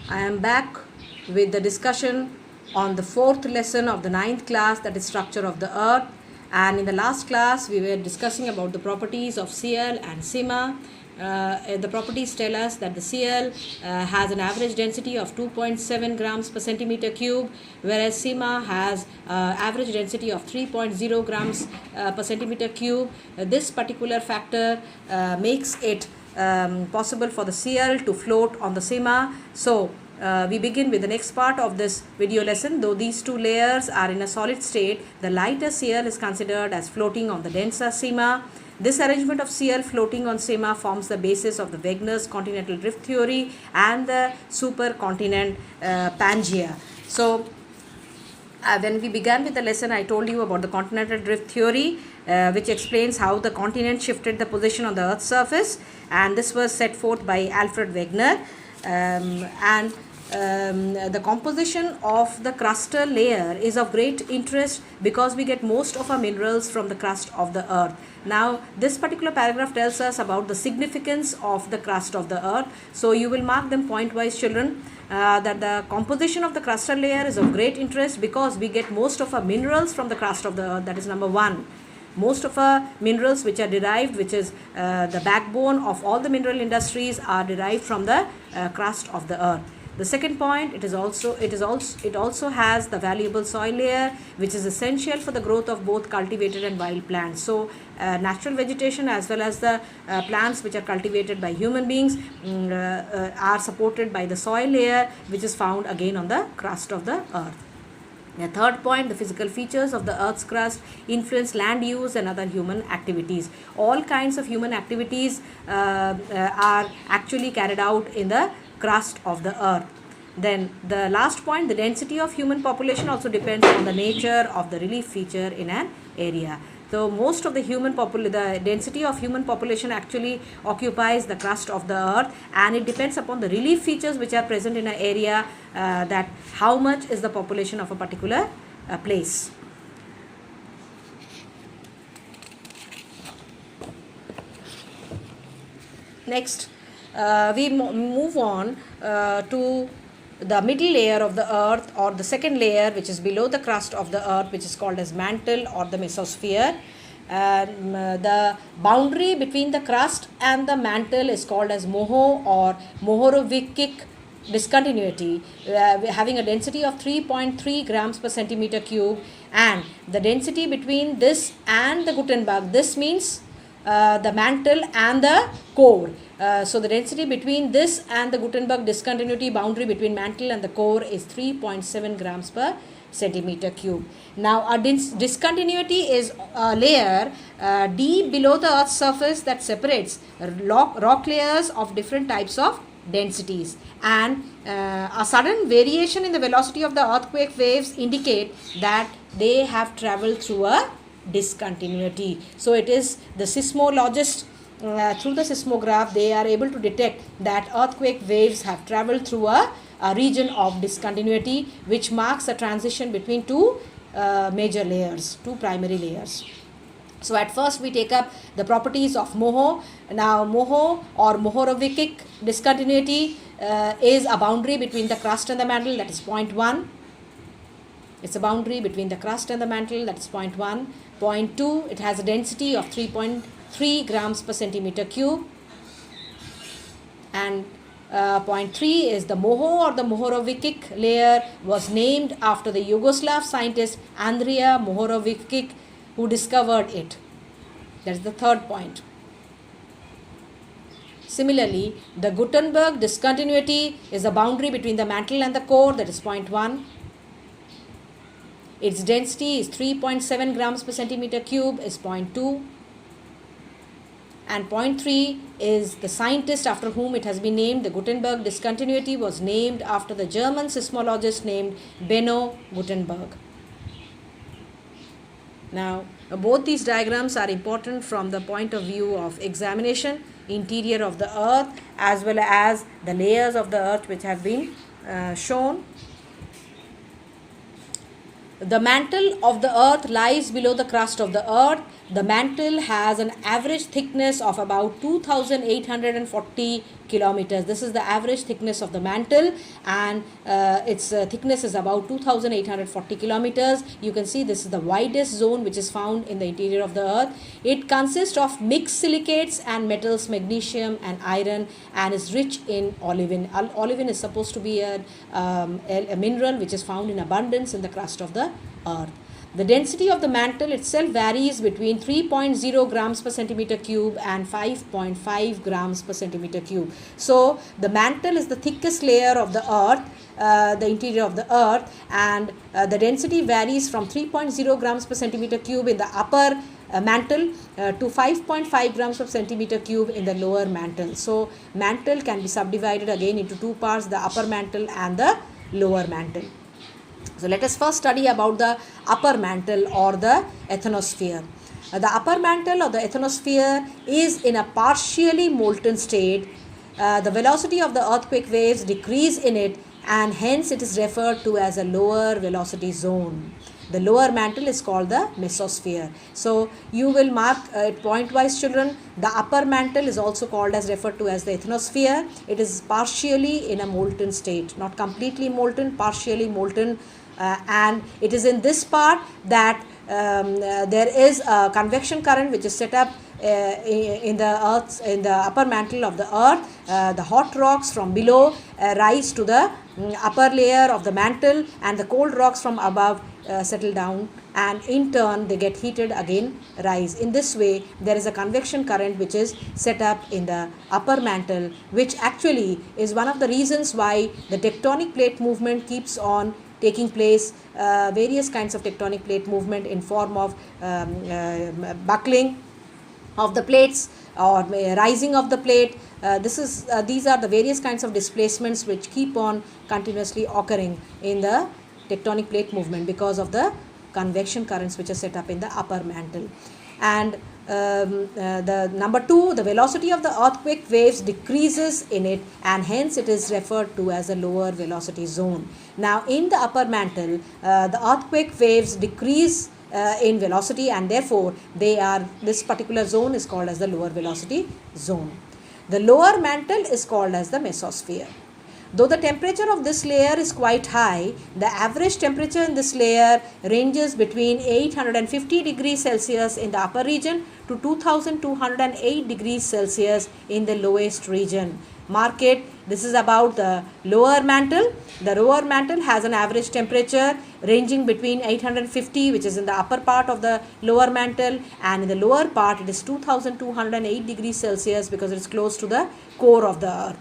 I am back with the discussion on the fourth lesson of the ninth class, that is structure of the earth. And in the last class we were discussing about the properties of Cl and Sima. The properties tell us that the Cl has an average density of 2.7 grams per centimeter cube, whereas Sima has average density of 3.0 grams per centimeter cube. This particular factor makes it possible for the Cl to float on the Sima. So we begin with the next part of this video lesson. Though these two layers are in a solid state, the lighter Cl is considered as floating on the denser Sima. This arrangement of Cl floating on Sima forms the basis of the Wegener's continental drift theory and the supercontinent Pangea. So when we began with the lesson, I told you about the continental drift theory, which explains how the continent shifted the position on the Earth's surface, and this was set forth by Alfred Wegener. The composition of the crustal layer is of great interest because we get most of our minerals from the crust of the earth. Now, this particular paragraph tells us about the significance of the crust of the earth. So, you will mark them point-wise, children, that the composition of the crustal layer is of great interest because we get most of our minerals from the crust of the earth. That is number one. Most of our minerals which are derived, which is the backbone of all the mineral industries, are derived from the crust of the earth. The second point, it also has the valuable soil layer, which is essential for the growth of both cultivated and wild plants. So natural vegetation as well as the plants which are cultivated by human beings are supported by the soil layer, which is found again on the crust of the earth. The third point, the physical features of the earth's crust influence land use and other human activities. All kinds of human activities are actually carried out in the crust of the earth. Then the last point, the density of human population also depends on the nature of the relief feature in an area. So most of the the density of human population actually occupies the crust of the earth, and it depends upon the relief features which are present in an area, that how much is the population of a particular place. Next, we move on to the middle layer of the earth, or the second layer which is below the crust of the earth, which is called as mantle or the mesosphere. The boundary between the crust and the mantle is called as Moho or Mohorovičić discontinuity, having a density of 3.3 grams per centimeter cube, and the density between this and the Gutenberg, this means the mantle and the core. So the density between this and the Gutenberg discontinuity boundary between mantle and the core is 3.7 grams per centimeter cube. Now a discontinuity is a layer deep below the earth's surface that separates rock layers of different types of densities, and a sudden variation in the velocity of the earthquake waves indicate that they have traveled through a discontinuity. So it is the seismologist, through the seismograph, they are able to detect that earthquake waves have traveled through a region of discontinuity, which marks a transition between two major layers, two primary layers. So at first we take up the properties of Moho. Now Moho or Mohorovičić discontinuity is a boundary between the crust and the mantle, that is point 1. It's a boundary between the crust and the mantle, that is point 1. Point 2, it has a density of 3.3 grams per centimeter cube. And point 3 is the Moho or the Mohorovičić layer was named after the Yugoslav scientist Andrija Mohorovičić, who discovered it. That is the third point. Similarly, the Gutenberg discontinuity is a boundary between the mantle and the core, that is point 1. Its density is 3.7 grams per centimeter cube, is point 2. And point 3 is the scientist after whom it has been named. The Gutenberg discontinuity was named after the German seismologist named Benno Gutenberg. Now, both these diagrams are important from the point of view of examination, interior of the earth, as well as the layers of the earth which have been shown. The mantle of the earth lies below the crust of the earth, the mantle has an average thickness of about 2840 kilometers. This is the average thickness of the mantle, and its thickness is about 2840 kilometers. You can see this is the widest zone which is found in the interior of the earth. It consists of mixed silicates and metals, magnesium and iron, and is rich in olivine. Olivine is supposed to be a mineral which is found in abundance in the crust of the earth. The density of the mantle itself varies between 3.0 grams per centimeter cube and 5.5 grams per centimeter cube. So the mantle is the thickest layer of the earth, the interior of the earth, and the density varies from 3.0 grams per centimeter cube in the upper mantle to 5.5 grams per centimeter cube in the lower mantle. So mantle can be subdivided again into two parts, the upper mantle and the lower mantle. So let us first study about the upper mantle or the asthenosphere. The upper mantle or the asthenosphere is in a partially molten state. The velocity of the earthquake waves decrease in it, and hence it is referred to as a lower velocity zone. The lower mantle is called the mesosphere. So you will mark it point-wise, children. The upper mantle is also called as referred to as the asthenosphere. It is partially in a molten state, not completely molten, partially molten. And it is in this part that there is a convection current which is set up in the upper mantle of the earth. The hot rocks from below rise to the upper layer of the mantle, and the cold rocks from above settle down, and in turn they get heated again, rise. In this way there is a convection current which is set up in the upper mantle, which actually is one of the reasons why the tectonic plate movement keeps on taking place. Various kinds of tectonic plate movement in form of buckling of the plates or rising of the plate. These are the various kinds of displacements which keep on continuously occurring in the tectonic plate movement because of the convection currents which are set up in the upper mantle. And the number 2, the velocity of the earthquake waves decreases in it, and hence it is referred to as a lower velocity zone. Now in the upper mantle, the earthquake waves decrease in velocity, and therefore this particular zone is called as the lower velocity zone. The lower mantle is called as the mesosphere. Though the temperature of this layer is quite high, the average temperature in this layer ranges between 850 degrees Celsius in the upper region to 2208 degrees Celsius in the lowest region. Mark it, this is about the lower mantle. The lower mantle has an average temperature ranging between 850, which is in the upper part of the lower mantle, and in the lower part it is 2208 degrees Celsius because it is close to the core of the earth.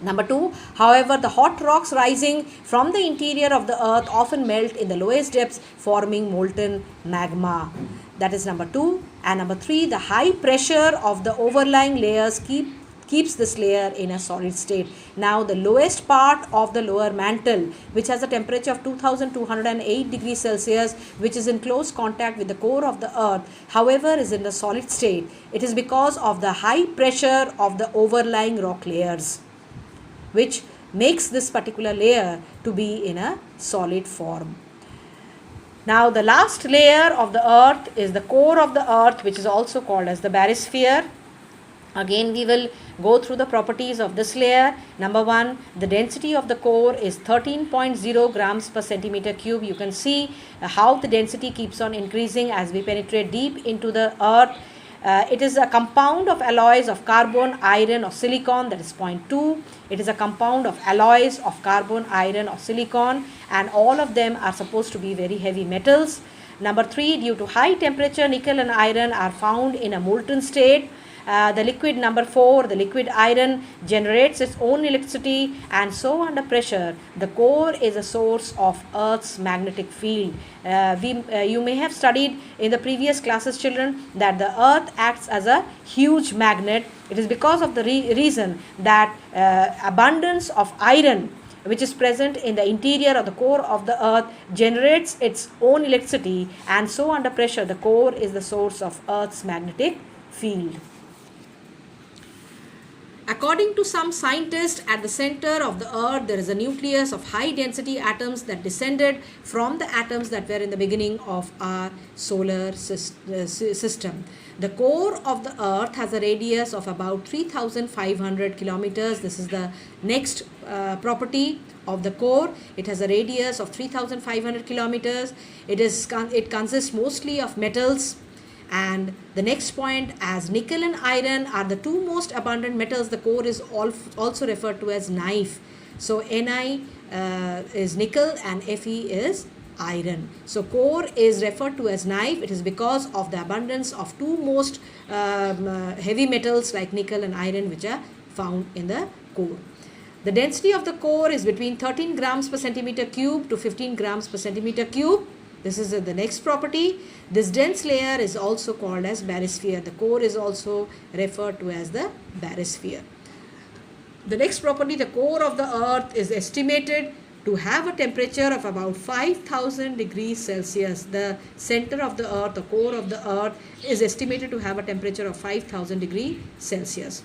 Number 2, however, the hot rocks rising from the interior of the earth often melt in the lowest depths, forming molten magma. That is number 2. And number 3, the high pressure of the overlying layers keeps this layer in a solid state. Now the lowest part of the lower mantle, which has a temperature of 2208 degrees Celsius, which is in close contact with the core of the earth, however is in a solid state. It is because of the high pressure of the overlying rock layers, which makes this particular layer to be in a solid form. Now the last layer of the earth is the core of the earth, which is also called as the barosphere. Again we will go through the properties of this layer. Number 1, the density of the core is 13.0 grams per centimeter cube. You can see how the density keeps on increasing as we penetrate deep into the earth. It is a compound of alloys of carbon, iron or silicon, that is point 2. It is a compound of alloys of carbon, iron or silicon, and all of them are supposed to be very heavy metals. Number 3, due to high temperature, nickel and iron are found in a molten state. The liquid number 4, the liquid iron, generates its own electricity, and so under pressure the core is a source of Earth's magnetic field. You may have studied in the previous classes, children, that the Earth acts as a huge magnet. It is because of the reason that abundance of iron which is present in the interior of the core of the earth generates its own electricity, and so under pressure the core is the source of Earth's magnetic field. According to some scientists, at the center of the earth there is a nucleus of high density atoms that descended from the atoms that were in the beginning of our solar system. The core of the earth has a radius of about 3,500 kilometers. This is the next property of the core. It has a radius of 3,500 kilometers. It consists mostly of metals. And the next point, as nickel and iron are the two most abundant metals, the core is also referred to as knife. So Ni is nickel and Fe is iron. So core is referred to as knife. It is because of the abundance of two most heavy metals like nickel and iron which are found in the core. The density of the core is between 13 grams per centimeter cube to 15 grams per centimeter cube. This is the next property. This dense layer is also called as barysphere. The core is also referred to as the barysphere. The next property, the core of the earth is estimated to have a temperature of about 5,000 degrees Celsius. The center of the earth, the core of the earth, is estimated to have a temperature of 5,000 degrees Celsius.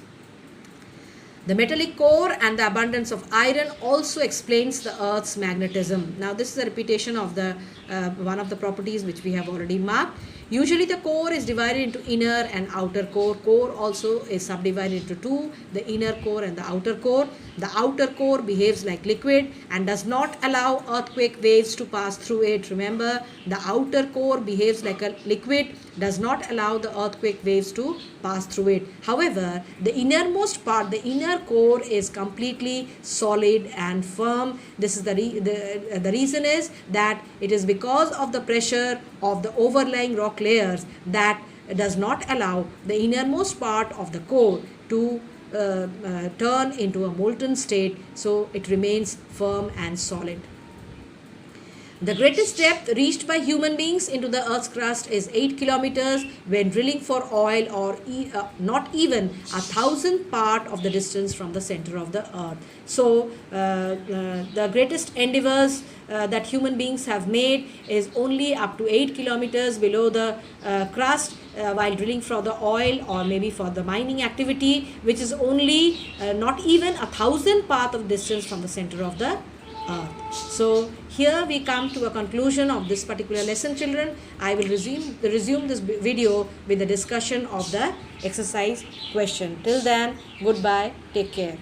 The metallic core and the abundance of iron also explains the earth's magnetism. Now this is a repetition of the one of the properties which we have already marked. Usually the core is divided into inner and outer core. Core also is subdivided into two, the inner core and the outer core. The outer core behaves like liquid and does not allow earthquake waves to pass through it. Remember, the outer core behaves like a liquid, does not allow the earthquake waves to pass through it. However, the innermost part, the inner core, is completely solid and firm. This is the reason is that it is because of the pressure of the overlying rock layers that does not allow the innermost part of the core to turn into a molten state, so it remains firm and solid. The greatest depth reached by human beings into the earth's crust is 8 kilometers when drilling for oil, or not even 1,000th part of the distance from the center of the earth. So the greatest endeavors that human beings have made is only up to 8 kilometers below the crust while drilling for the oil or maybe for the mining activity, which is only not even 1,000th part of distance from the center of the earth. So here we come to a conclusion of this particular lesson, children. I will resume this video with the discussion of the exercise question. Till then, goodbye, take care.